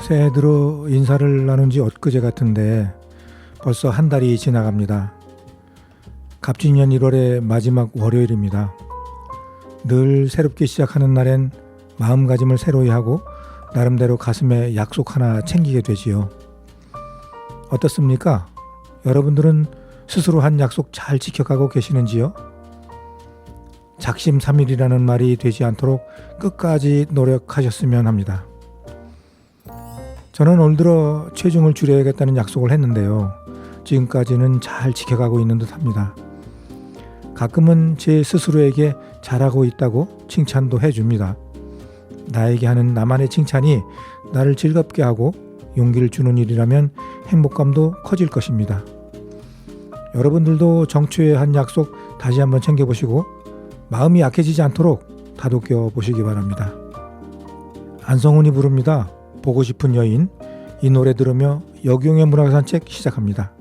새해 들어 인사를 나눈 지 엊그제 같은데 벌써 한 달이 지나갑니다. 갑진년 1월의 마지막 월요일입니다. 늘 새롭게 시작하는 날엔 마음가짐을 새로이 하고 나름대로 가슴에 약속 하나 챙기게 되지요. 어떻습니까? 여러분들은 스스로 한 약속 잘 지켜가고 계시는지요? 작심삼일이라는 말이 되지 않도록 끝까지 노력하셨으면 합니다. 저는 올 들어 체중을 줄여야겠다는 약속을 했는데요. 지금까지는 잘 지켜가고 있는 듯합니다. 가끔은 제 스스로에게 잘하고 있다고 칭찬도 해줍니다. 나에게 하는 나만의 칭찬이 나를 즐겁게 하고 용기를 주는 일이라면 행복감도 커질 것입니다. 여러분들도 정초에 한 약속 다시 한번 챙겨보시고 마음이 약해지지 않도록 다독여 보시기 바랍니다. 안성훈이 부릅니다. 보고 싶은 여인. 이 노래 들으며 역용의 문화산책 시작합니다.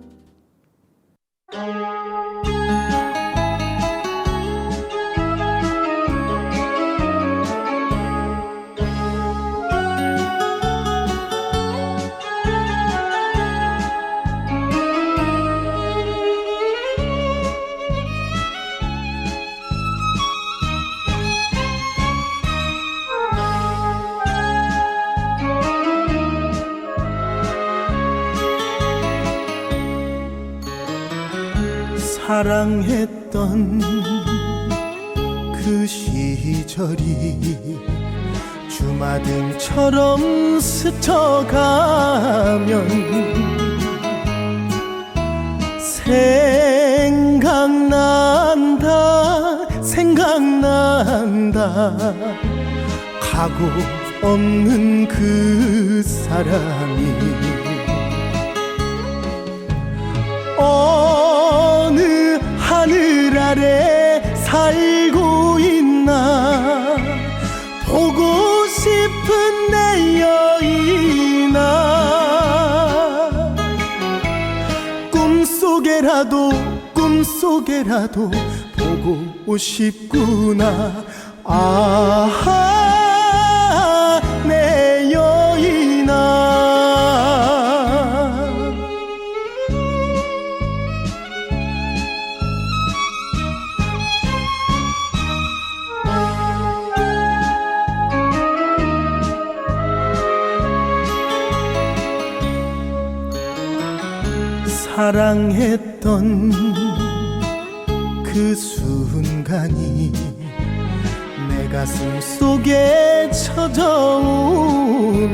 사랑했던 그 시절이 주마등처럼 스쳐가면 생각난다 가고 없는 그 사람이 어느 하늘 아래 살고 있나 보고 싶은 내 여인아 꿈속에라도 보고 싶구나 아하 내 여인아 사랑했던 그 순간이 내 가슴 속에 쳐져오면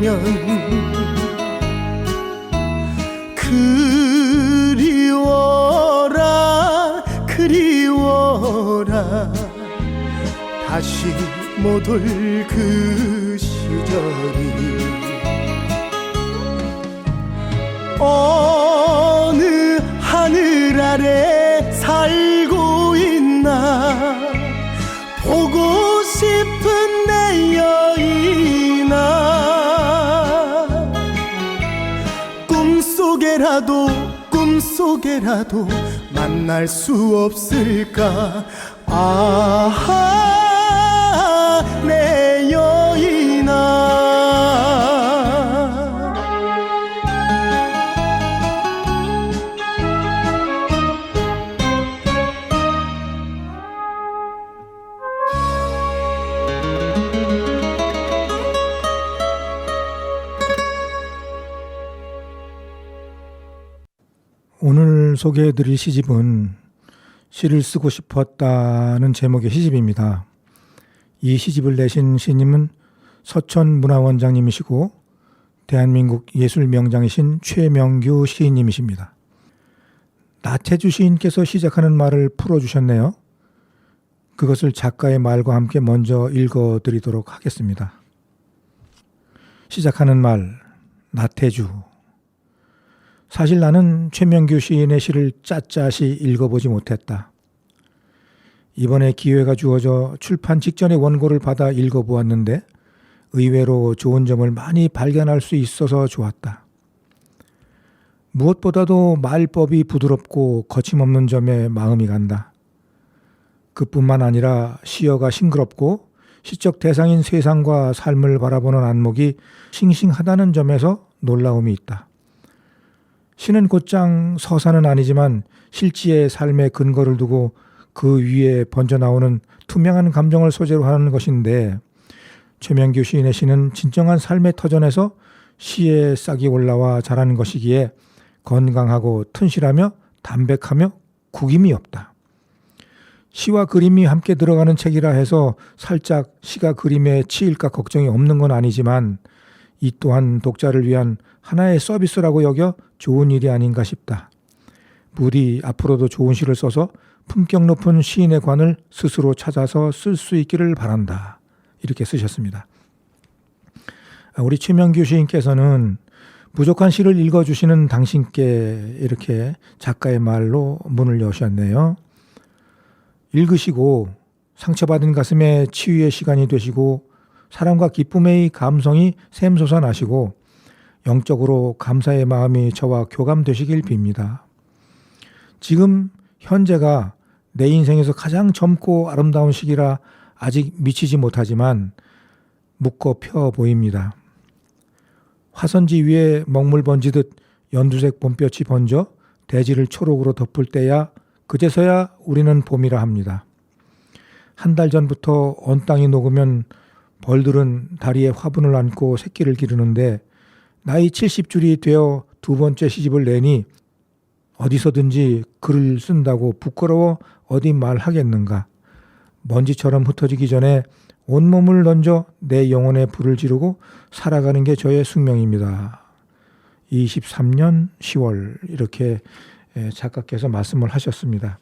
그리워라 다시 못 올 그 시절이 어느 하늘 아래 살고 있나 보고 싶은 내 여인아 꿈속에라도 만날 수 없을까 아하 내 여인아 오늘 소개해드릴 시집은 시를 쓰고 싶었다는 제목의 시집입니다. 이 시집을 내신 시님은 서천문화원장님이시고 대한민국 예술명장이신 최명규 시인님이십니다. 나태주 시인께서 시작하는 말을 풀어주셨네요. 그것을 작가의 말과 함께 먼저 읽어드리도록 하겠습니다. 시작하는 말, 나태주. 사실 나는 최명규 시인의 시를 샅샅이 읽어보지 못했다. 이번에 기회가 주어져 출판 직전에 원고를 받아 읽어보았는데 의외로 좋은 점을 많이 발견할 수 있어서 좋았다. 무엇보다도 말법이 부드럽고 거침없는 점에 마음이 간다. 그뿐만 아니라 시어가 싱그럽고 시적 대상인 세상과 삶을 바라보는 안목이 싱싱하다는 점에서 놀라움이 있다. 시는 곧장 서사는 아니지만 실지의 삶의 근거를 두고 그 위에 번져나오는 투명한 감정을 소재로 하는 것인데, 최명규 시인의 시는 진정한 삶의 터전에서 시의 싹이 올라와 자라는 것이기에 건강하고 튼실하며 담백하며 구김이 없다. 시와 그림이 함께 들어가는 책이라 해서 살짝 시가 그림에 치일까 걱정이 없는 건 아니지만, 이 또한 독자를 위한 하나의 서비스라고 여겨 좋은 일이 아닌가 싶다. 부디 앞으로도 좋은 시를 써서 품격 높은 시인의 관을 스스로 찾아서 쓸 수 있기를 바란다. 이렇게 쓰셨습니다. 우리 최명규 시인께서는 부족한 시를 읽어주시는 당신께 이렇게 작가의 말로 문을 여셨네요. 읽으시고 상처받은 가슴에 치유의 시간이 되시고 사랑과 기쁨의 감성이 샘솟아나시고 영적으로 감사의 마음이 저와 교감되시길 빕니다. 지금 현재가 내 인생에서 가장 젊고 아름다운 시기라 아직 미치지 못하지만 묶어 펴 보입니다. 화선지 위에 먹물 번지듯 연두색 봄볕이 번져 대지를 초록으로 덮을 때야 그제서야 우리는 봄이라 합니다. 한 달 전부터 언 땅이 녹으면 벌들은 다리에 화분을 안고 새끼를 기르는데 나이 70줄이 되어 두 번째 시집을 내니 어디서든지 글을 쓴다고 부끄러워 어디 말하겠는가. 먼지처럼 흩어지기 전에 온몸을 던져 내 영혼에 불을 지르고 살아가는 게 저의 숙명입니다. 23년 10월 이렇게 작가께서 말씀을 하셨습니다.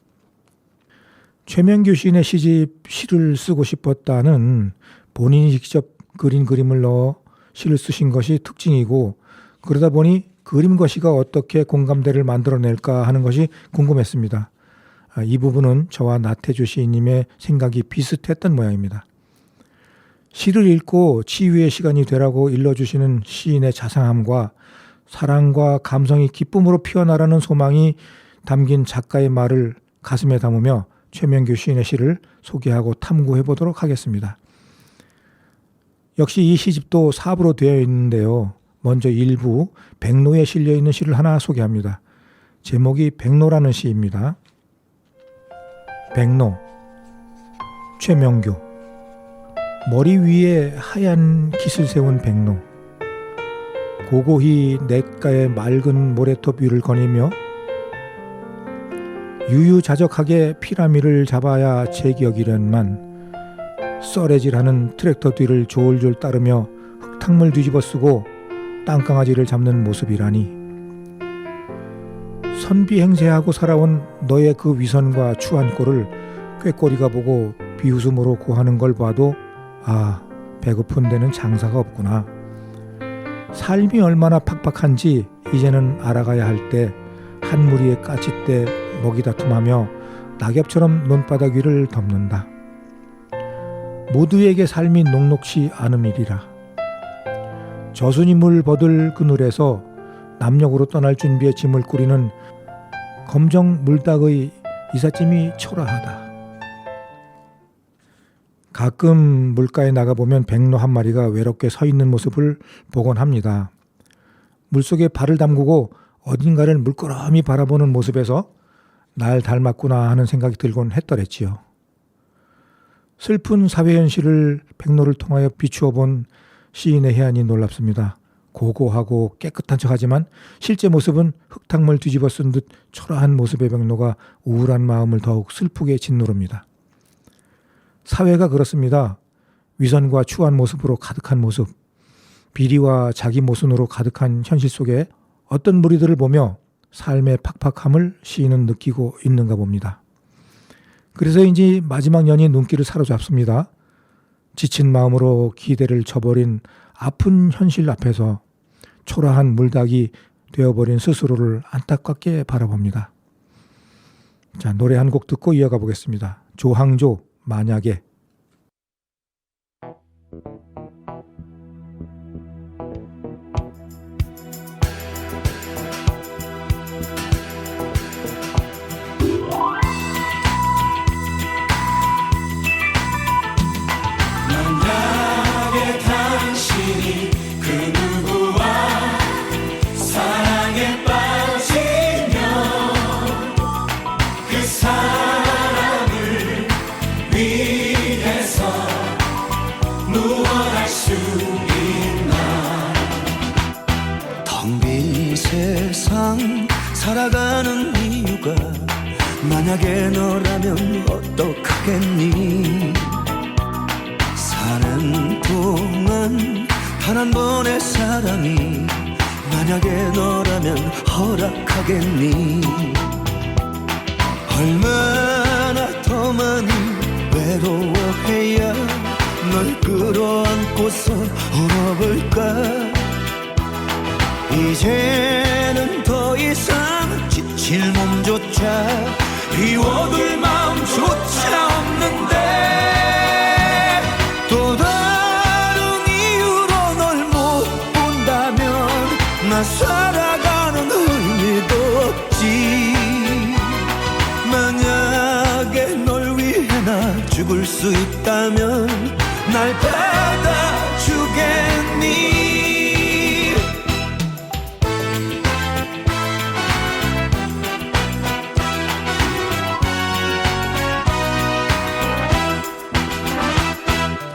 최명규 시인의 시집 시를 쓰고 싶었다는 본인이 직접 그린 그림을 넣어 시를 쓰신 것이 특징이고, 그러다 보니 그림과 시가 어떻게 공감대를 만들어낼까 하는 것이 궁금했습니다. 이 부분은 저와 나태주 시인님의 생각이 비슷했던 모양입니다. 시를 읽고 치유의 시간이 되라고 일러주시는 시인의 자상함과 사랑과 감성이 기쁨으로 피어나라는 소망이 담긴 작가의 말을 가슴에 담으며 최명규 시인의 시를 소개하고 탐구해 보도록 하겠습니다. 역시 이 시집도 4부로 되어 있는데요. 먼저 1부 백로에 실려있는 시를 하나 소개합니다. 제목이 백로라는 시입니다. 백로, 최명규. 머리 위에 하얀 깃을 세운 백로. 고고히 냇가의 맑은 모래톱 위를 거니며 유유자적하게 피라미를 잡아야 제격이련만 썰애질하는 트랙터 뒤를 졸졸 따르며 흙탕물 뒤집어 쓰고 땅강아지를 잡는 모습이라니. 선비행세하고 살아온 너의 그 위선과 추한 꼴을 꾀꼬리가 보고 비웃음으로 고하는 걸 봐도 아, 배고픈 데는 장사가 없구나. 삶이 얼마나 팍팍한지 이제는 알아가야 할 때 한 무리의 까짓대 먹이 다툼하며 낙엽처럼 논바닥 위를 덮는다. 모두에게 삶이 녹록치 않음이리라. 저순이 버들 그늘에서 남녘으로 떠날 준비의 짐을 꾸리는 검정 물닭의 이삿짐이 초라하다. 가끔 물가에 나가보면 백로 한 마리가 외롭게 서 있는 모습을 보곤 합니다. 물속에 발을 담그고 어딘가를 물끄러미 바라보는 모습에서 날 닮았구나 하는 생각이 들곤 했더랬지요. 슬픈 사회현실을 백로를 통하여 비추어 본 시인의 해안이 놀랍습니다. 고고하고 깨끗한 척하지만 실제 모습은 흙탕물 뒤집어 쓴 듯 초라한 모습의 백로가 우울한 마음을 더욱 슬프게 짓누릅니다. 사회가 그렇습니다. 위선과 추한 모습으로 가득한 모습, 비리와 자기 모순으로 가득한 현실 속에 어떤 무리들을 보며 삶의 팍팍함을 시인은 느끼고 있는가 봅니다. 그래서인지 마지막 년이 눈길을 사로잡습니다. 지친 마음으로 기대를 저버린 아픈 현실 앞에서 초라한 물닭이 되어버린 스스로를 안타깝게 바라봅니다. 자, 노래 한 곡 듣고 이어가 보겠습니다. 조항조, 만약에. 당신이 그 누구와 사랑에 빠지면 그 사람을 위해서 무엇 할 수 있나. 텅 빈 세상 살아가는 이유가 만약에 너라면 어떡하겠니. 사는 동안 단 한 번의 사랑이 만약에 너라면 허락하겠니. 얼마나 더 많이 외로워해야 널 끌어안고서 울어볼까. 이제는 더 이상 지칠 몸조차 비워둘 마음조차 없는데 또 다른 이유로 널 못 본다면 나 살아가는 의미도 없지. 만약에 널 위해 나 죽을 수 있다면 날 받아주겠니.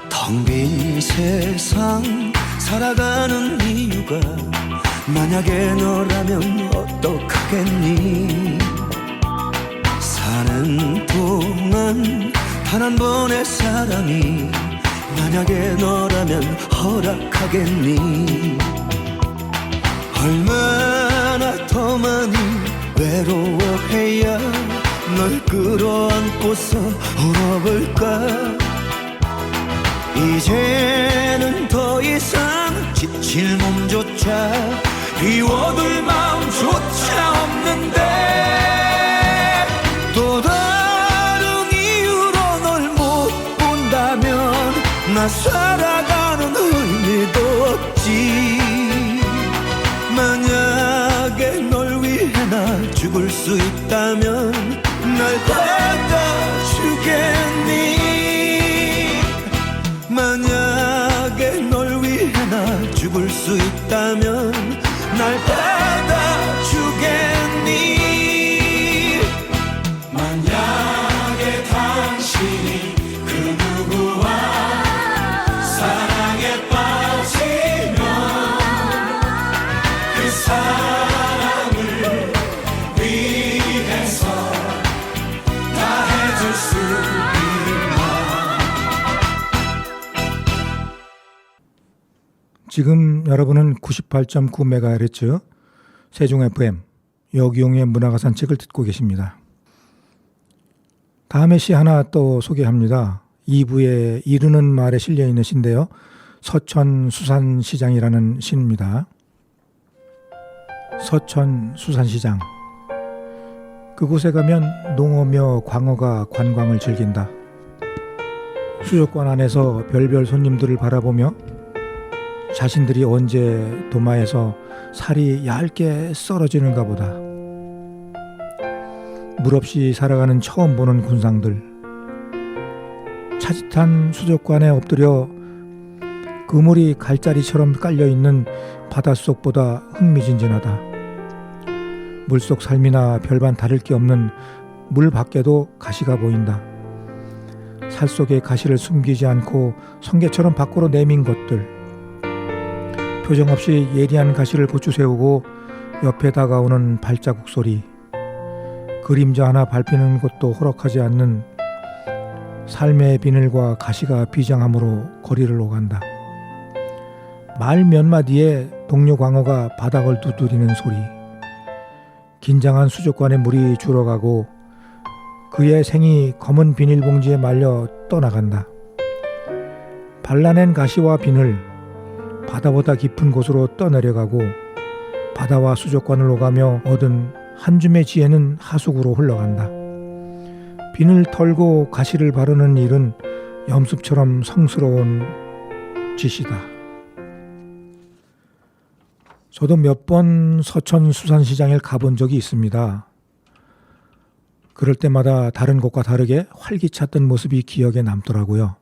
텅 빈 세상 살아가는 이유가 만약에 너라면 어떡하겠니. 사는 동안 단 한 번의 사랑이 만약에 너라면 허락하겠니. 얼마나 더 많이 외로워해야 널 끌어안고서 울어볼까. 이제는 더 이상 지칠 몸조차 비워둘 마음조차 없는데 또 다른 이유로 널 못 본다면 나 살아가는 의미도 없지. 만약에 널 위해 나 죽을 수 있다면 날 받아주겠니. 만약에 널 위해 나 죽을 수 있다면 날 받아주겠니. 만약에 당신이 그 누구와 사랑에 빠지면 그 사랑을 위해서 다 해줄 수 지금 여러분은 98.9MHz 세종 FM 여기용의 문화가산책을 듣고 계십니다. 다음에 시 하나 또 소개합니다. 2부에 이르는 말에 실려있는 시인데요. 서천수산시장이라는 시입니다. 서천수산시장. 그곳에 가면 농어며 광어가 관광을 즐긴다. 수족관 안에서 별별 손님들을 바라보며 자신들이 언제 도마에서 살이 얇게 썰어지는가 보다. 물 없이 살아가는 처음 보는 군상들. 차짓한 수족관에 엎드려 그물이 갈자리처럼 깔려있는 바닷속보다 흥미진진하다. 물속 삶이나 별반 다를 게 없는 물 밖에도 가시가 보인다. 살 속에 가시를 숨기지 않고 성게처럼 밖으로 내민 것들. 표정 없이 예리한 가시를 고추 세우고 옆에 다가오는 발자국 소리. 그림자 하나 밟히는 것도 허락하지 않는 삶의 비늘과 가시가 비장함으로 거리를 오간다. 말 몇 마디에 동료 광어가 바닥을 두드리는 소리. 긴장한 수족관의 물이 줄어가고 그의 생이 검은 비닐봉지에 말려 떠나간다. 발라낸 가시와 비늘, 바다보다 깊은 곳으로 떠내려가고 바다와 수족관을 오가며 얻은 한 줌의 지혜는 하수구로 흘러간다. 비늘 털고 가시를 바르는 일은 염습처럼 성스러운 짓이다. 저도 몇 번 서천수산시장에 가본 적이 있습니다. 그럴 때마다 다른 곳과 다르게 활기찼던 모습이 기억에 남더라고요.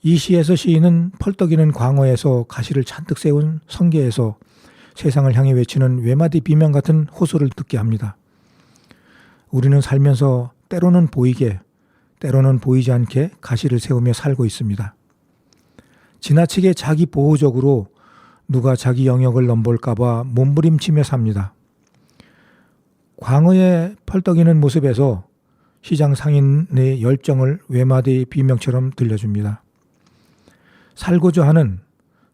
이 시에서 시인은 펄떡이는 광어에서 가시를 잔뜩 세운 성게에서 세상을 향해 외치는 외마디 비명 같은 호소를 듣게 합니다. 우리는 살면서 때로는 보이게, 때로는 보이지 않게 가시를 세우며 살고 있습니다. 지나치게 자기 보호적으로 누가 자기 영역을 넘볼까봐 몸부림치며 삽니다. 광어의 펄떡이는 모습에서 시장 상인의 열정을 외마디 비명처럼 들려줍니다. 살고자 하는,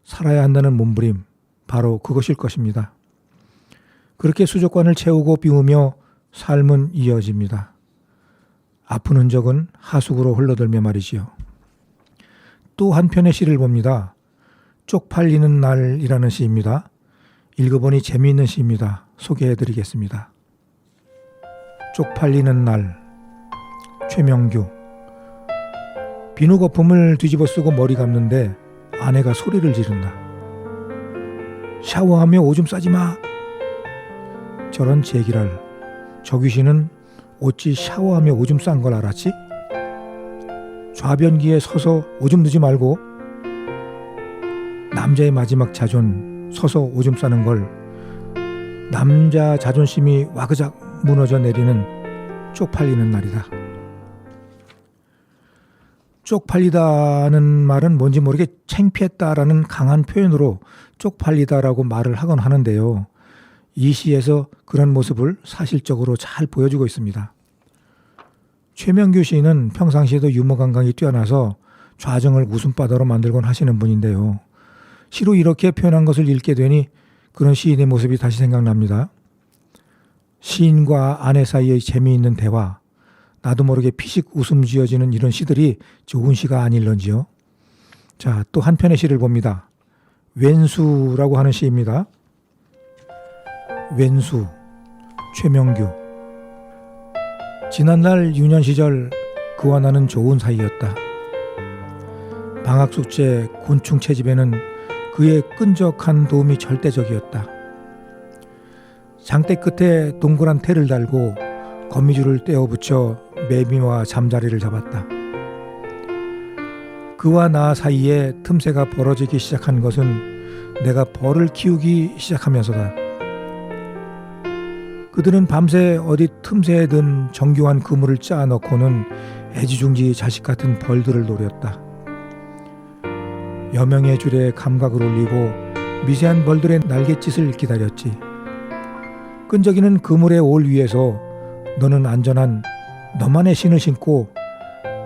살아야 한다는 몸부림, 바로 그것일 것입니다. 그렇게 수족관을 채우고 비우며 삶은 이어집니다. 아픈 흔적은 하숙으로 흘러들며 말이지요. 또 한편의 시를 봅니다. 쪽팔리는 날이라는 시입니다. 읽어보니 재미있는 시입니다. 소개해드리겠습니다. 쪽팔리는 날, 최명규. 비누 거품을 뒤집어 쓰고 머리 감는데 아내가 소리를 지른다. 샤워하며 오줌 싸지 마. 저런 제기랄. 저 귀신은 어찌 샤워하며 오줌 싼 걸 알았지? 좌변기에 서서 오줌 누지 말고. 남자의 마지막 자존, 서서 오줌 싸는 걸 남자 자존심이 와그작 무너져 내리는 쪽팔리는 날이다. 쪽팔리다는 말은 뭔지 모르게 창피했다라는 강한 표현으로 쪽팔리다라고 말을 하곤 하는데요. 이 시에서 그런 모습을 사실적으로 잘 보여주고 있습니다. 최명규 시인은 평상시에도 유머 감각이 뛰어나서 좌정을 웃음바다로 만들곤 하시는 분인데요. 시로 이렇게 표현한 것을 읽게 되니 그런 시인의 모습이 다시 생각납니다. 시인과 아내 사이의 재미있는 대화, 나도 모르게 피식 웃음 지어지는 이런 시들이 좋은 시가 아닐런지요. 자, 또 한편의 시를 봅니다. 왼수라고 하는 시입니다. 왼수, 최명규. 지난날 유년 시절 그와 나는 좋은 사이였다. 방학 숙제, 곤충 채집에는 그의 끈적한 도움이 절대적이었다. 장대 끝에 동그란 테를 달고 거미줄을 떼어 붙여 매미와 잠자리를 잡았다. 그와 나 사이에 틈새가 벌어지기 시작한 것은 내가 벌을 키우기 시작하면서다. 그들은 밤새 어디 틈새에 든 정교한 그물을 짜 넣고는 애지중지 자식 같은 벌들을 노렸다. 여명의 줄에 감각을 올리고 미세한 벌들의 날갯짓을 기다렸지. 끈적이는 그물의 올 위에서 너는 안전한 너만의 신을 신고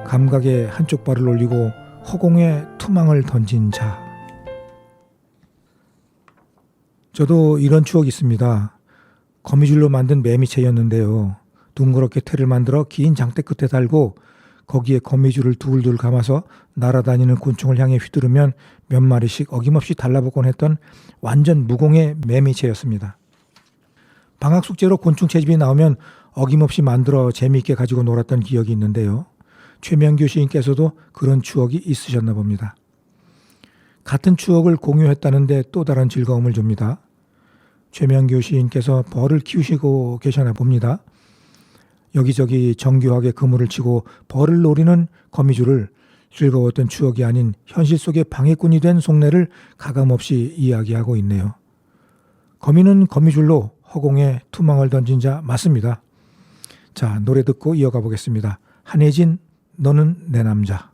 감각의 한쪽 발을 올리고 허공에 투망을 던진 자. 저도 이런 추억이 있습니다. 거미줄로 만든 매미채였는데요. 둥그렇게 테를 만들어 긴 장대 끝에 달고 거기에 거미줄을 둘둘 감아서 날아다니는 곤충을 향해 휘두르면 몇 마리씩 어김없이 달라붙곤 했던 완전 무공의 매미채였습니다. 방학 숙제로 곤충 채집이 나오면 어김없이 만들어 재미있게 가지고 놀았던 기억이 있는데요. 최명규 시인께서도 그런 추억이 있으셨나 봅니다. 같은 추억을 공유했다는데 또 다른 즐거움을 줍니다. 최명규 시인께서 벌을 키우시고 계시나 봅니다. 여기저기 정교하게 그물을 치고 벌을 노리는 거미줄을 즐거웠던 추억이 아닌 현실 속의 방해꾼이 된 속내를 가감없이 이야기하고 있네요. 거미는 거미줄로 허공에 투망을 던진 자 맞습니다. 자, 노래 듣고 이어가 보겠습니다. 한혜진, 너는 내 남자.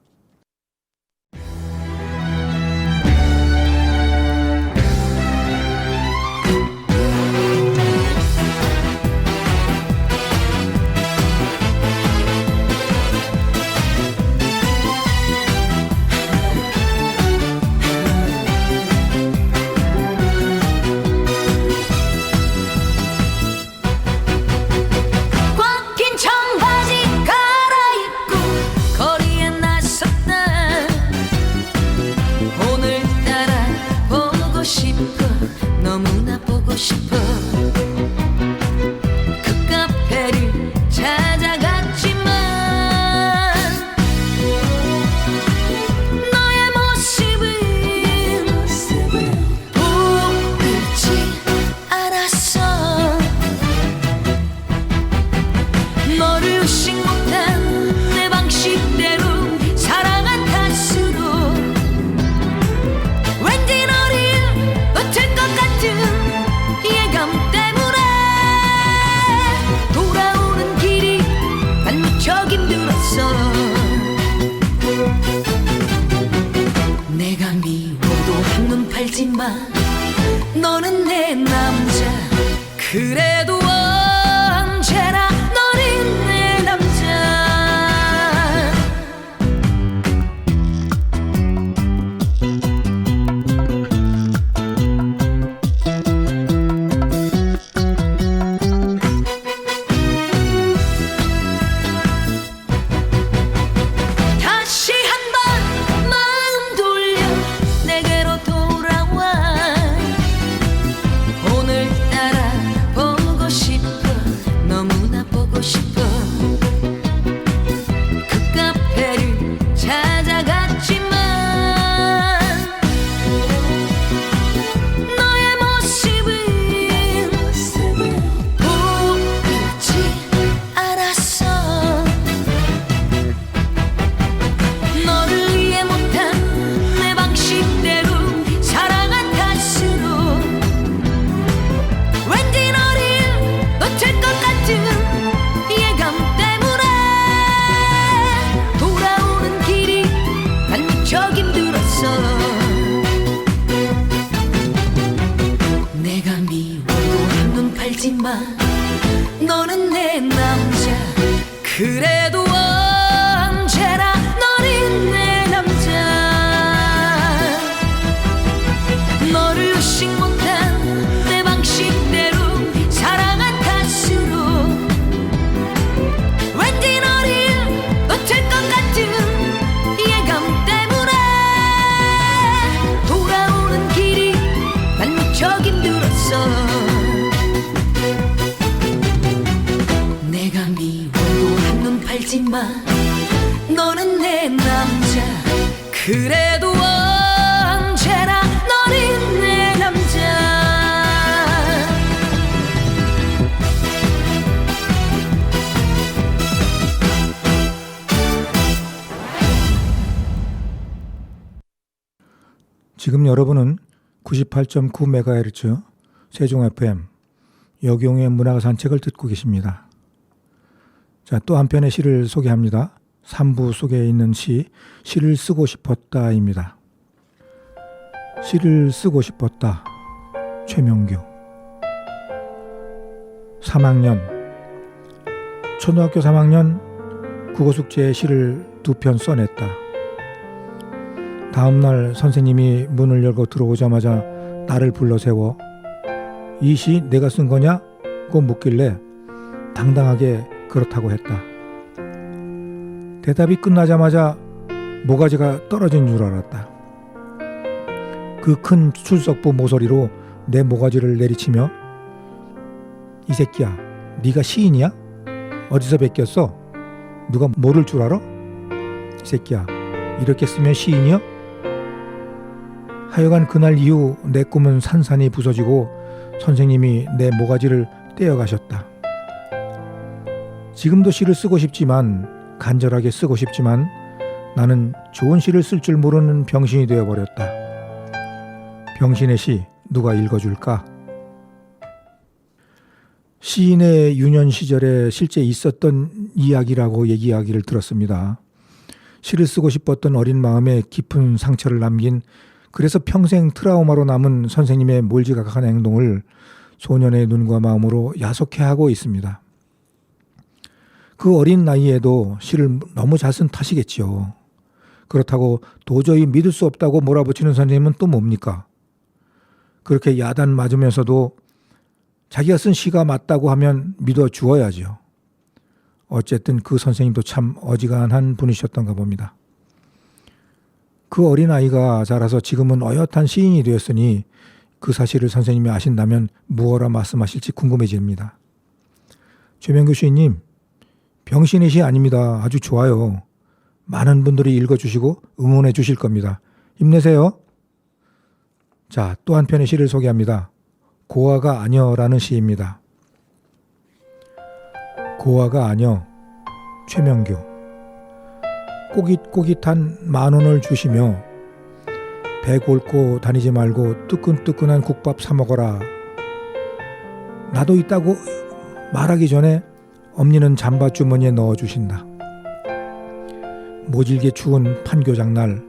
꽉 낀 청바지 갈아입고 거리에 나서 팔지마. 너는 내 남자. 그래도 언제나 너는 내 남자. 다시 한번 마음 돌려 내게로 돌아와. 오늘따라 보고 싶어. 너무나 보고 싶어. 그 카페를 찾아갔지만 너의 모습은 보이지 않았어. 너를 이해 못한 내 방식대로 사랑한 탓으로 왠지 너를 놓칠 것 같은 예감 때문에 돌아오는 길이 난 무척 힘들었어. 내가 미워도 한눈 팔지마. 너는 내 남자. 그래도 언제나 너는 내 남자. 너를 의식 못한 내 방식대로 사랑한 탓으로 왠지 너를 놓칠 것 같은 예감 때문에 돌아오는 길이 난 무척 힘들었어. 내가 미워도 한눈 팔지마. 너는 내 남자. 그래도 언제나 너는 내 남자. 지금 여러분은 98.9MHz 세종 FM 여기용의 문화 산책을 듣고 계십니다. 자, 또 한편의 시를 소개합니다. 3부 속에 있는 시, 시를 쓰고 싶었다입니다. 시를 쓰고 싶었다. 최명규. 3학년, 초등학교 3학년 국어숙제에 시를 2편 써냈다. 다음날 선생님이 문을 열고 들어오자마자 나를 불러 세워 이 시 내가 쓴 거냐? 고 묻길래 당당하게 그렇다고 했다. 대답이 끝나자마자 모가지가 떨어진 줄 알았다. 그 큰 출석부 모서리로 내 모가지를 내리치며 이 새끼야, 네가 시인이야? 어디서 베꼈어? 누가 모를 줄 알아? 이 새끼야, 이렇게 쓰면 시인이야? 하여간 그날 이후 내 꿈은 산산이 부서지고 선생님이 내 모가지를 떼어가셨다. 지금도 시를 쓰고 싶지만, 간절하게 쓰고 싶지만 나는 좋은 시를 쓸 줄 모르는 병신이 되어버렸다. 병신의 시 누가 읽어줄까? 시인의 유년 시절에 실제 있었던 이야기라고 얘기하기를 들었습니다. 시를 쓰고 싶었던 어린 마음에 깊은 상처를 남긴, 그래서 평생 트라우마로 남은 선생님의 몰지각한 행동을 소년의 눈과 마음으로 야속해하고 있습니다. 그 어린 나이에도 시를 너무 잘 쓴 탓이겠지요. 그렇다고 도저히 믿을 수 없다고 몰아붙이는 선생님은 또 뭡니까? 그렇게 야단 맞으면서도 자기가 쓴 시가 맞다고 하면 믿어 주어야죠. 어쨌든 그 선생님도 참 어지간한 분이셨던가 봅니다. 그 어린아이가 자라서 지금은 어엿한 시인이 되었으니 그 사실을 선생님이 아신다면 무엇라 말씀하실지 궁금해집니다. 최명규 시인님, 병신의 시 아닙니다. 아주 좋아요. 많은 분들이 읽어주시고 응원해 주실 겁니다. 힘내세요. 자, 또 한편의 시를 소개합니다. 고아가 아녀라는 시입니다. 고아가 아녀, 최명규. 꼬깃꼬깃한 10,000원을 주시며 배 곪고 다니지 말고 뜨끈뜨끈한 국밥 사 먹어라. 나도 있다고 말하기 전에 엄니는 잠바 주머니에 넣어주신다. 모질게 추운 판교장 날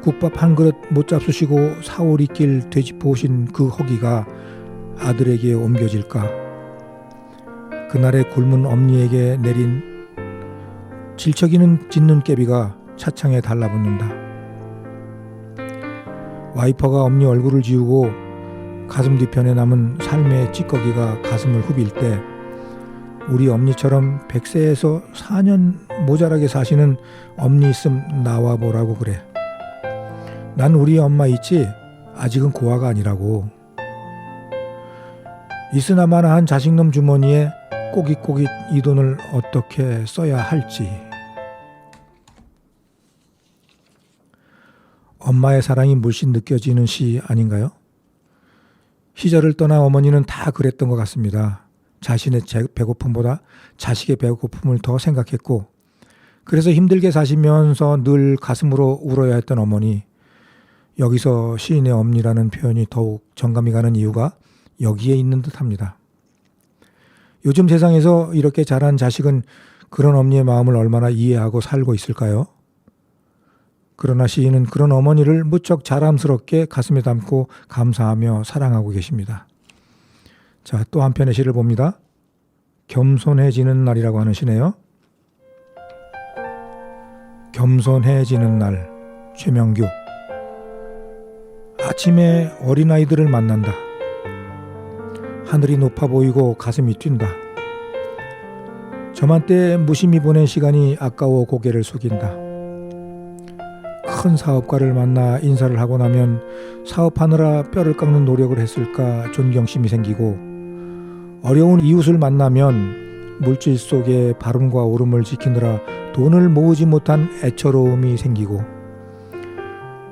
국밥 한 그릇 못 잡수시고 사오리길 되짚어 오신 그 허기가 아들에게 옮겨질까? 그날의 굶은 엄니에게 내린 질척이는 짖는 깨비가 차창에 달라붙는다. 와이퍼가 엄니 얼굴을 지우고 가슴 뒤편에 남은 삶의 찌꺼기가 가슴을 후빌 때 우리 엄니처럼 100세에서 4년 모자라게 사시는 엄니 있음 나와보라고 그래. 난 우리 엄마 있지 아직은 고아가 아니라고. 있으나마나한 자식놈 주머니에 꼬깃꼬깃 이 돈을 어떻게 써야 할지. 엄마의 사랑이 물씬 느껴지는 시 아닌가요? 시절을 떠나 어머니는 다 그랬던 것 같습니다. 자신의 배고픔보다 자식의 배고픔을 더 생각했고, 그래서 힘들게 사시면서 늘 가슴으로 울어야 했던 어머니. 여기서 시인의 엄니라는 표현이 더욱 정감이 가는 이유가 여기에 있는 듯합니다. 요즘 세상에서 이렇게 자란 자식은 그런 엄니의 마음을 얼마나 이해하고 살고 있을까요? 그러나 시인은 그런 어머니를 무척 자랑스럽게 가슴에 담고 감사하며 사랑하고 계십니다. 자, 또 한편의 시를 봅니다. 겸손해지는 날이라고 하는 시네요. 겸손해지는 날, 최명규. 아침에 어린아이들을 만난다. 하늘이 높아 보이고 가슴이 뛴다. 저맘때 무심히 보낸 시간이 아까워 고개를 숙인다. 큰 사업가를 만나 인사를 하고 나면 사업하느라 뼈를 깎는 노력을 했을까 존경심이 생기고, 어려운 이웃을 만나면 물질 속의 발음과 오름을 지키느라 돈을 모으지 못한 애처로움이 생기고,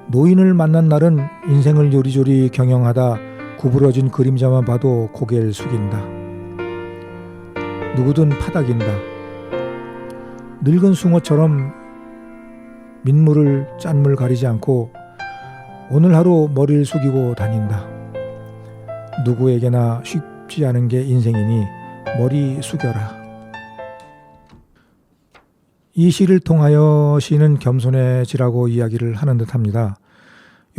노인을 만난 날은 인생을 요리조리 경영하다 구부러진 그림자만 봐도 고개를 숙인다. 누구든 파닥인다. 늙은 숭어처럼 민물을 짠물 가리지 않고 오늘 하루 머리를 숙이고 다닌다. 누구에게나 쉽지 않은 게 인생이니 머리 숙여라. 이 시를 통하여 시는 겸손해지라고 이야기를 하는 듯합니다.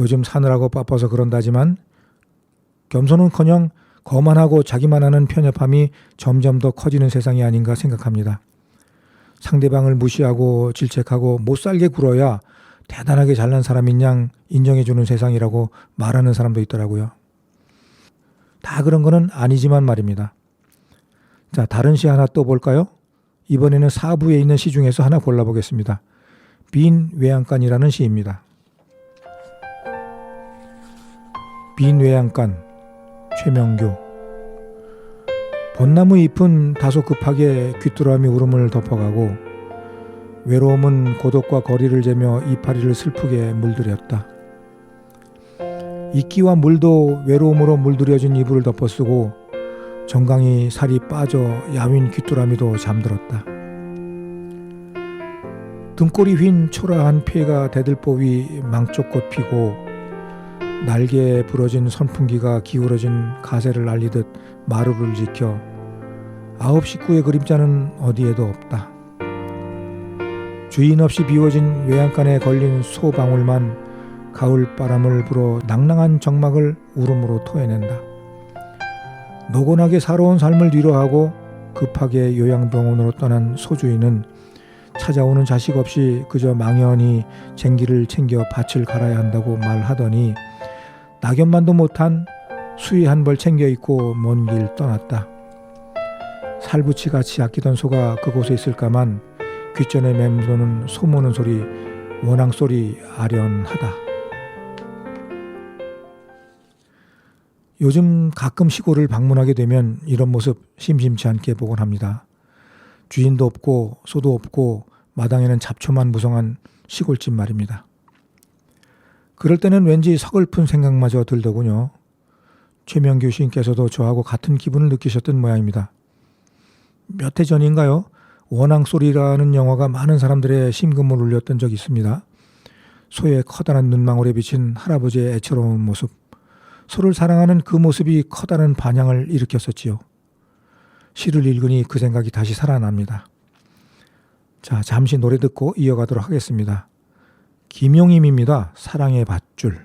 요즘 사느라고 바빠서 그런다지만 겸손은커녕 거만하고 자기만 하는 편협함이 점점 더 커지는 세상이 아닌가 생각합니다. 상대방을 무시하고 질책하고 못살게 굴어야 대단하게 잘난 사람인 양 인정해주는 세상이라고 말하는 사람도 있더라고요. 다 그런 거는 아니지만 말입니다. 자, 다른 시 하나 또 볼까요? 이번에는 4부에 있는 시 중에서 하나 골라보겠습니다. 빈 외양간이라는 시입니다. 빈 외양간, 최명규. 벚나무 잎은 다소 급하게 귀뚜라미 울음을 덮어가고, 외로움은 고독과 거리를 재며 이파리를 슬프게 물들였다. 이끼와 물도 외로움으로 물들여진 이불을 덮어쓰고 정강이 살이 빠져 야윈 귀뚜라미도 잠들었다. 등골이 휜 초라한 폐가 대들보 위 망초꽃 피고, 날개에 부러진 선풍기가 기울어진 가세를 날리듯 마루를 지켜 9 식구의 그림자는 어디에도 없다. 주인 없이 비워진 외양간에 걸린 소방울만 가을 바람을 불어 낭낭한 정막을 울음으로 토해낸다. 노곤하게 살아온 삶을 위로하고 급하게 요양병원으로 떠난 소주인은 찾아오는 자식 없이 그저 망연히 쟁기를 챙겨 밭을 갈아야 한다고 말하더니 낙엽만도 못한 수의 한 벌 챙겨 입고 먼 길 떠났다. 살부치같이 아끼던 소가 그곳에 있을까만 귓전에 맴도는 소 모는 소리, 원앙 소리 아련하다. 요즘 가끔 시골을 방문하게 되면 이런 모습 심심치 않게 보곤 합니다. 주인도 없고 소도 없고 마당에는 잡초만 무성한 시골집 말입니다. 그럴 때는 왠지 서글픈 생각마저 들더군요. 최명규 시인께서도 저하고 같은 기분을 느끼셨던 모양입니다. 몇 해 전인가요? 원앙소리라는 영화가 많은 사람들의 심금을 울렸던 적이 있습니다. 소의 커다란 눈망울에 비친 할아버지의 애처로운 모습, 소를 사랑하는 그 모습이 커다란 반향을 일으켰었지요. 시를 읽으니 그 생각이 다시 살아납니다. 자, 잠시 노래 듣고 이어가도록 하겠습니다. 김용임입니다. 사랑의 밧줄.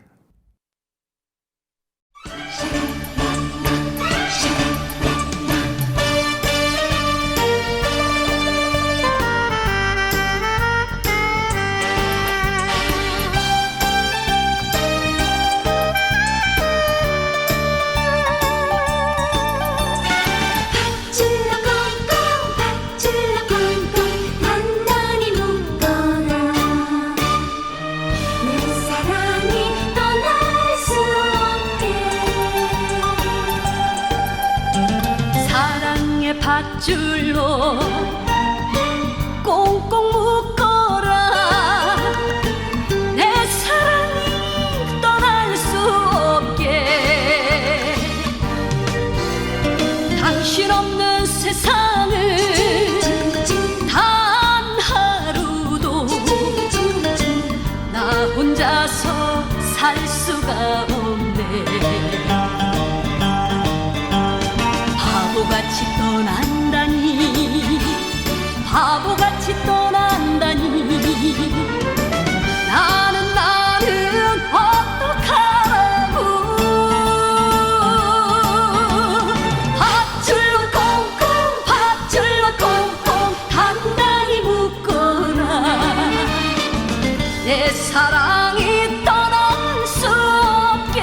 밧줄로 꽁꽁 밧줄로 꽁꽁 단단히 묶어라 내 사랑이 떠날 수 없게 사랑의 밧줄로 꽁꽁 묶어라 내 사랑이 떠날 수 없게 당신 없는 세상을 단 하루도 나 혼자서 살 수가 없네 바보같이 떠난다니 바보같이 떠난다니 나는 어떡하라고 밧줄로 꽁꽁 밧줄로 꽁꽁 단단히 묶어라 내 사랑이 떠날 수 없게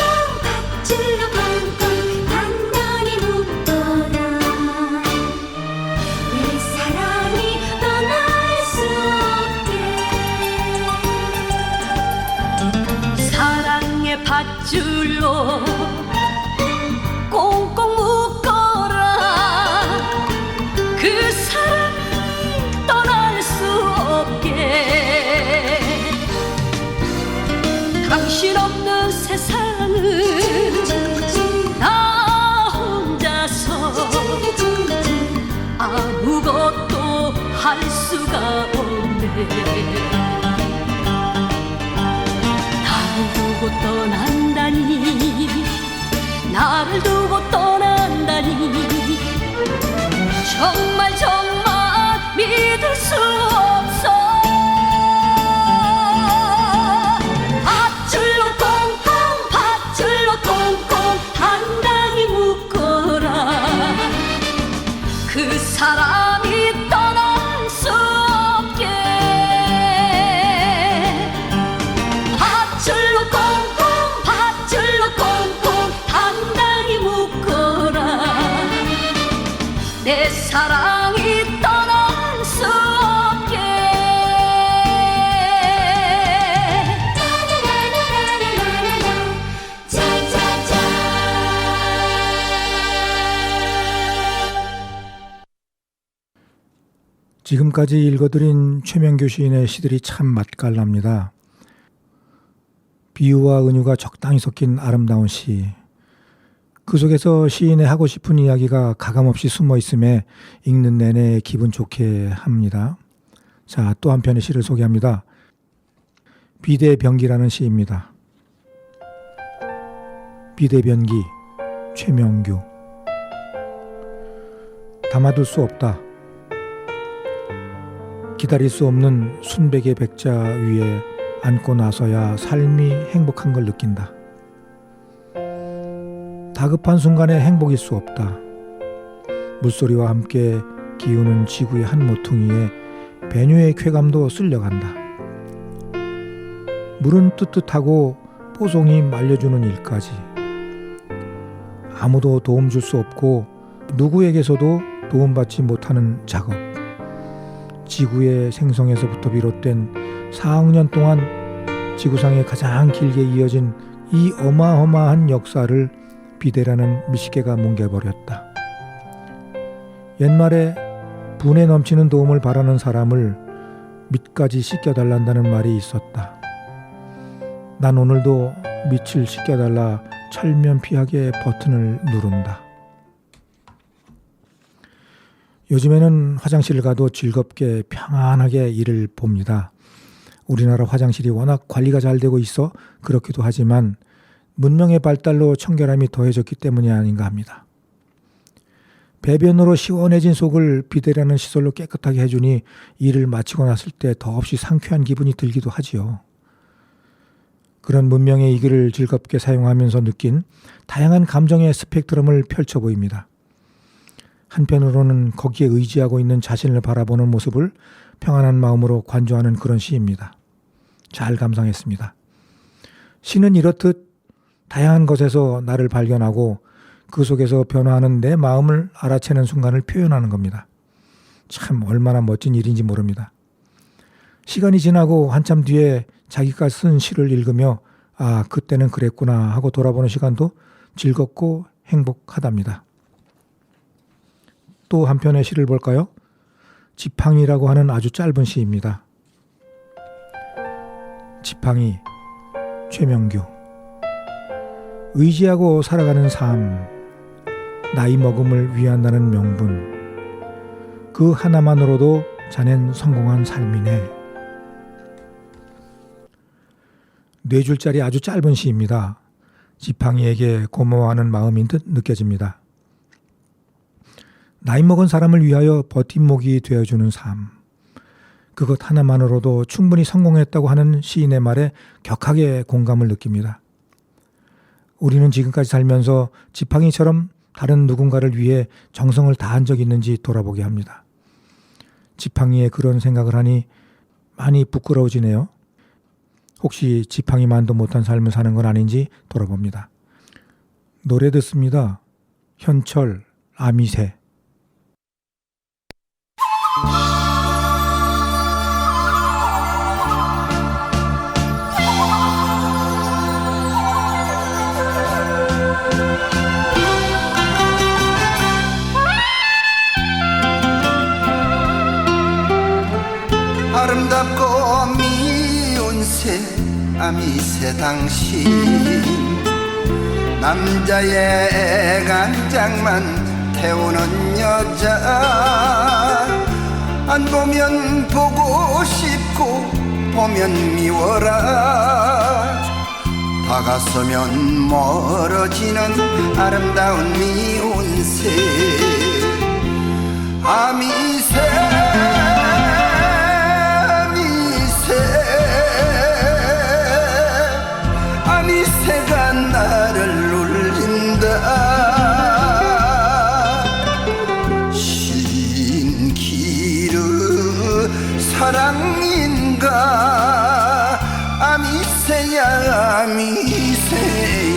밧줄로 꽁꽁 단단히 묶어라 내 사랑이 떠날 수 없게 사랑의 밧줄로 꽁꽁 묶어라 그 사랑이 떠날 수 없게 당신 없는 세상을 나 혼자서 아무것도 할 수가 없네 나를 두고 떠난다니 나를 두고 떠난다니 정말 정말 믿을 수 없어 밧줄로 꽁꽁 밧줄로 꽁꽁 단단히 묶어라 그 사람이 떠날 수 없게 밧줄로 꽁꽁 밧줄로 꽁꽁 단단히 묶어라 내 사랑이 떠날 수 없게 지금까지 읽어드린 최명규 시인의 시들이 참 맛깔납니다. 비유와 은유가 적당히 섞인 아름다운 시. 그 속에서 시인의 하고 싶은 이야기가 가감없이 숨어 있음에 읽는 내내 기분 좋게 합니다. 자, 또 한 편의 시를 소개합니다. 비대변기라는 시입니다. 비대변기, 최명규. 담아둘 수 없다. 기다릴 수 없는 순백의 백자 위에 앉고 나서야 삶이 행복한 걸 느낀다. 다급한 순간에 행복일 수 없다. 물소리와 함께 기우는 지구의 한 모퉁이에 배뇨의 쾌감도 쓸려간다. 물은 뜨뜻하고 뽀송이 말려주는 일까지. 아무도 도움 줄 수 없고 누구에게서도 도움받지 못하는 작업. 지구의 생성에서부터 비롯된 4억 년 동안 지구상에 가장 길게 이어진 이 어마어마한 역사를 비대라는 미식개가 뭉개버렸다. 옛말에 분에 넘치는 도움을 바라는 사람을 밑까지 씻겨달란다는 말이 있었다. 난 오늘도 밑을 씻겨달라 철면피하게 버튼을 누른다. 요즘에는 화장실을 가도 즐겁게 평안하게 일을 봅니다. 우리나라 화장실이 워낙 관리가 잘 되고 있어 그렇기도 하지만 문명의 발달로 청결함이 더해졌기 때문이 아닌가 합니다. 배변으로 시원해진 속을 비데라는 시설로 깨끗하게 해주니 일을 마치고 났을 때 더없이 상쾌한 기분이 들기도 하지요. 그런 문명의 이 길을 즐겁게 사용하면서 느낀 다양한 감정의 스펙트럼을 펼쳐 보입니다. 한편으로는 거기에 의지하고 있는 자신을 바라보는 모습을 평안한 마음으로 관조하는 그런 시입니다. 잘 감상했습니다. 시는 이렇듯 다양한 것에서 나를 발견하고 그 속에서 변화하는 내 마음을 알아채는 순간을 표현하는 겁니다. 참 얼마나 멋진 일인지 모릅니다. 시간이 지나고 한참 뒤에 자기가 쓴 시를 읽으며 아, 그때는 그랬구나 하고 돌아보는 시간도 즐겁고 행복하답니다. 또 한편의 시를 볼까요? 지팡이라고 하는 아주 짧은 시입니다. 지팡이, 최명규. 의지하고 살아가는 삶, 나이 먹음을 위한다는 명분, 그 하나만으로도 자넨 성공한 삶이네. 4줄짜리 아주 짧은 시입니다. 지팡이에게 고마워하는 마음인 듯 느껴집니다. 나이 먹은 사람을 위하여 버팀목이 되어주는 삶, 그것 하나만으로도 충분히 성공했다고 하는 시인의 말에 격하게 공감을 느낍니다. 우리는 지금까지 살면서 지팡이처럼 다른 누군가를 위해 정성을 다한 적이 있는지 돌아보게 합니다. 지팡이에 그런 생각을 하니 많이 부끄러워지네요. 혹시 지팡이만도 못한 삶을 사는 건 아닌지 돌아봅니다. 노래 듣습니다. 현철, 아미새. 아름답고 미운 새 아미새 당신 남자의 애간장만 태우는 여자 안 보면 보고 싶고 보면 미워라 다가서면 멀어지는 아름다운 미운 새 아미새 아미새가 나를 울린다 신 길의 사랑인가 아미새야 아미새야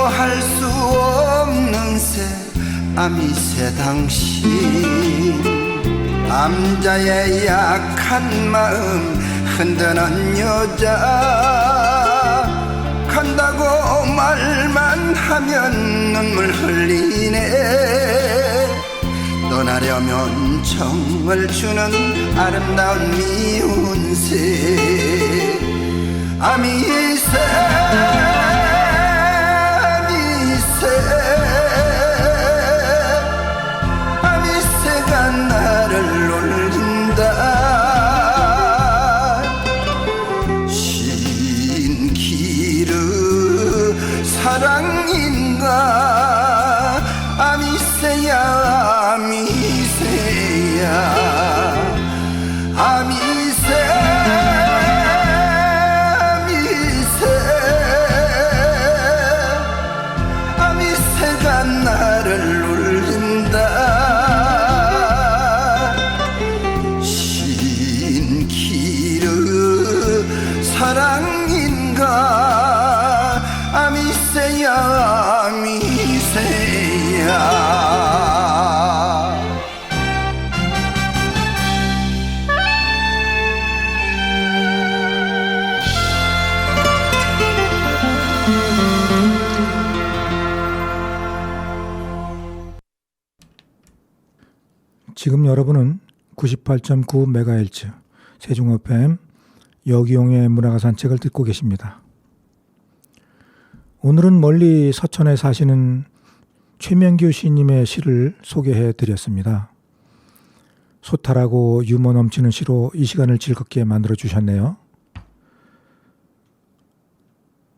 할 수 없는 새 아미새 당신 남자의 약한 마음 흔드는 여자 간다고 말만 하면 눈물 흘리네 떠나려면 정을 주는 아름다운 미운 새 아미새 아미새가 나를 놀린다 신 길의 사랑인가 아미새야 아미새야 아미새 아미새 지금 여러분은 98.9MHz 세종 FM 여기용의 문화가 산책을 듣고 계십니다. 오늘은 멀리 서천에 사시는 최명규 시인님의 시를 소개해 드렸습니다. 소탈하고 유머 넘치는 시로 이 시간을 즐겁게 만들어 주셨네요.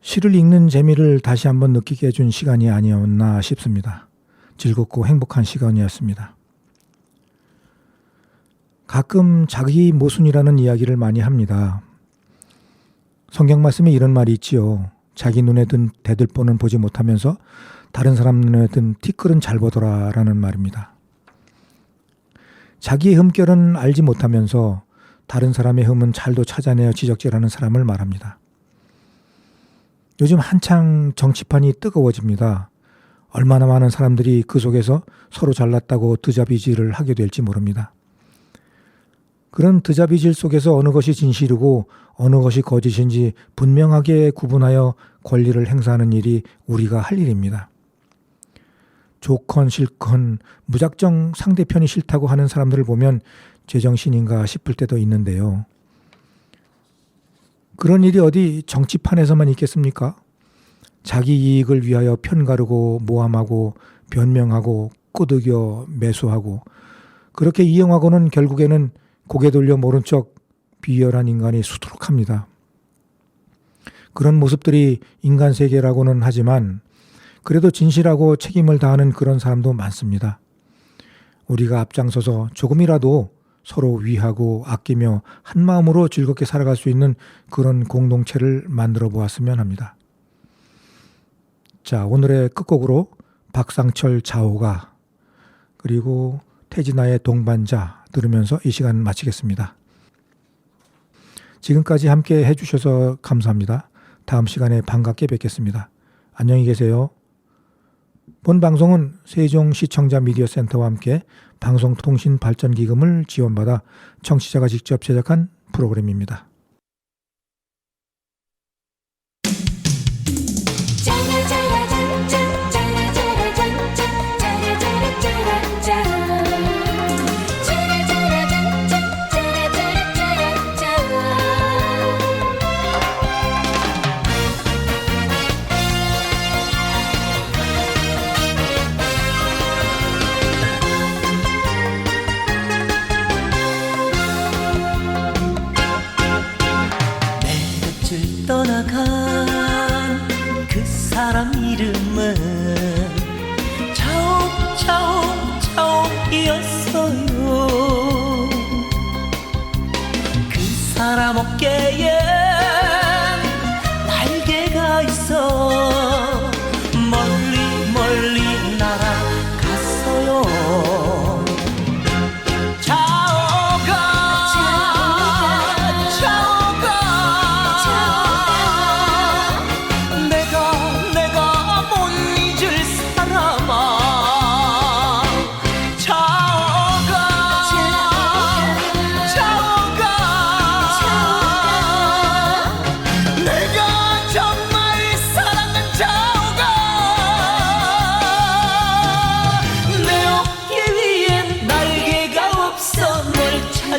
시를 읽는 재미를 다시 한번 느끼게 해준 시간이 아니었나 싶습니다. 즐겁고 행복한 시간이었습니다. 가끔 자기 모순이라는 이야기를 많이 합니다. 성경 말씀에 이런 말이 있지요. 자기 눈에 든 대들보는 보지 못하면서 다른 사람 눈에 든 티끌은 잘 보더라 라는 말입니다. 자기의 흠결은 알지 못하면서 다른 사람의 흠은 잘도 찾아내어 지적질하는 사람을 말합니다. 요즘 한창 정치판이 뜨거워집니다. 얼마나 많은 사람들이 그 속에서 서로 잘났다고 드자비질을 하게 될지 모릅니다. 그런 드자비질 속에서 어느 것이 진실이고 어느 것이 거짓인지 분명하게 구분하여 권리를 행사하는 일이 우리가 할 일입니다. 좋건 싫건 무작정 상대편이 싫다고 하는 사람들을 보면 제정신인가 싶을 때도 있는데요. 그런 일이 어디 정치판에서만 있겠습니까? 자기 이익을 위하여 편가르고 모함하고 변명하고 꼬드겨 매수하고 그렇게 이용하고는 결국에는 고개 돌려 모른 척 비열한 인간이 수두룩합니다. 그런 모습들이 인간 세계라고는 하지만 그래도 진실하고 책임을 다하는 그런 사람도 많습니다. 우리가 앞장서서 조금이라도 서로 위하고 아끼며 한마음으로 즐겁게 살아갈 수 있는 그런 공동체를 만들어 보았으면 합니다. 자, 오늘의 끝곡으로 박상철 자오가 그리고 태진아의 동반자 들으면서 이 시간 마치겠습니다. 지금까지 함께 해주셔서 감사합니다. 다음 시간에 반갑게 뵙겠습니다. 안녕히 계세요. 본 방송은 세종시청자 미디어센터와 함께 방송통신발전기금을 지원받아 청취자가 직접 제작한 프로그램입니다. 떠나간 그 사람 이름은 차오이었어요. 그 사람 어깨에 날개가 있어 멀리 멀리 날아갔어요.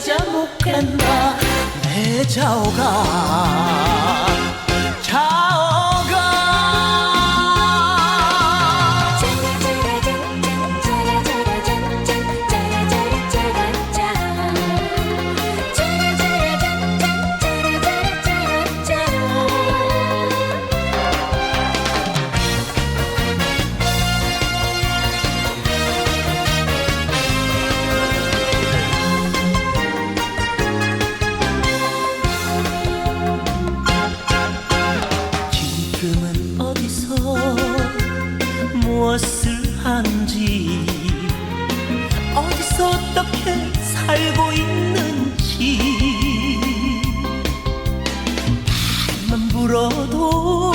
찾아 못 간다 내 자오가 지금은 어디서 무엇을 하는지 어디서 어떻게 살고 있는지 바람만 불어도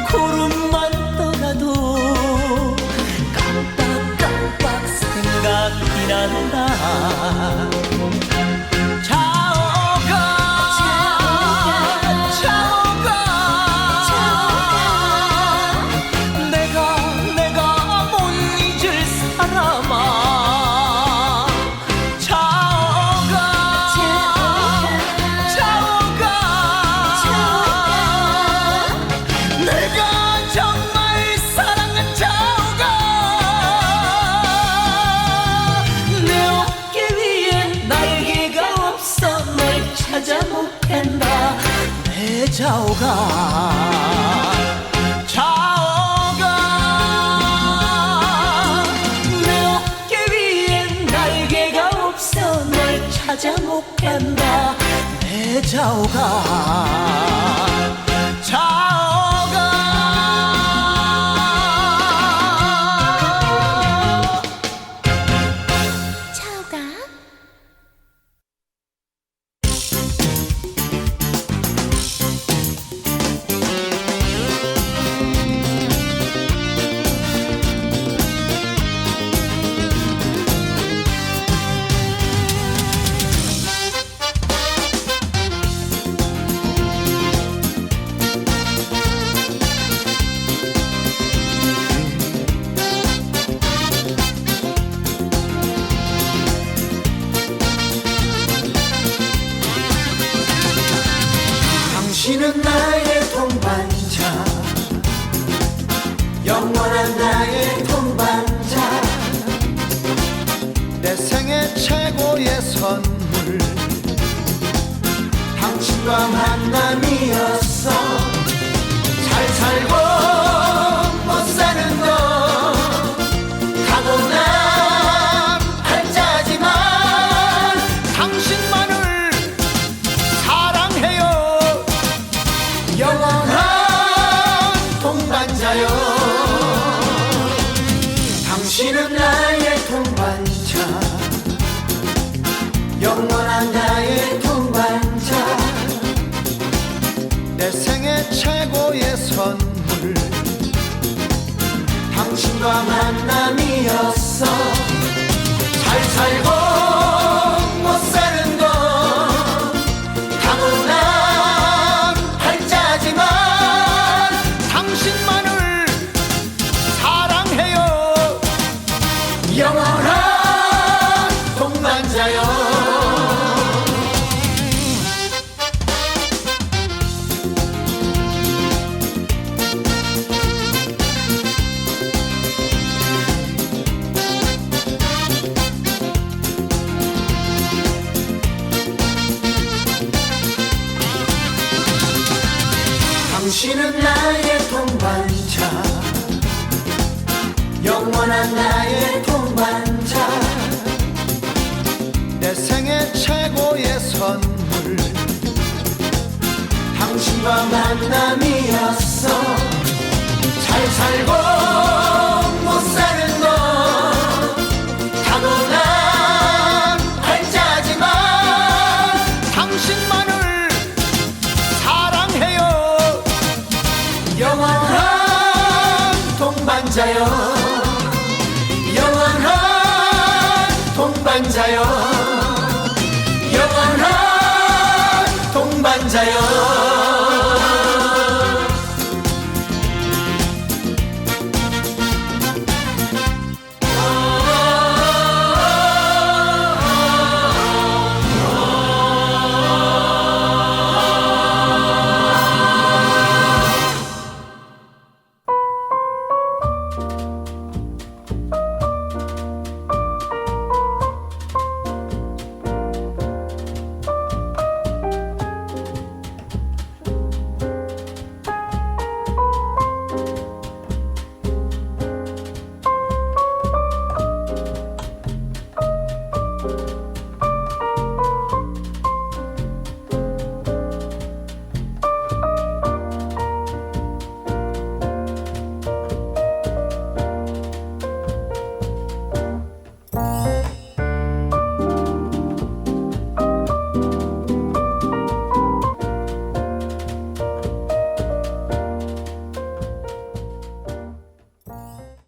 구름만 떠나도 깜빡깜빡 생각이 난다. 내가 못 잊을 사람아 자오가 내 어깨 위엔 날개가 없어 널 찾아 못 간다 내 자오가 차오가 당신은 나의 동반자 영원한 나의 동반자 내 생애 최고의 선물 당신과 만남이었어 잘 살고 못 사는 거 타고난 팔자지만 당신만을 사랑해요 영원한 동반자요 당신은 나의 동반자 영원한 나의 동반자 내 생애 최고의 선물 당신과 만남이었어 잘 살고 못 사는 거 타고난 팔자지만 당신만을 사랑해요 영원한 동반자요 당신은 나의 동반자 영원한 나의 동반자 내 생애 최고의 선물 당신과 만남이었어 잘 살고 못 사는 거 타고난 팔자지만 당신만을 사랑해요 영원한 동반자요 영원한 동반자요 영원한 동반자요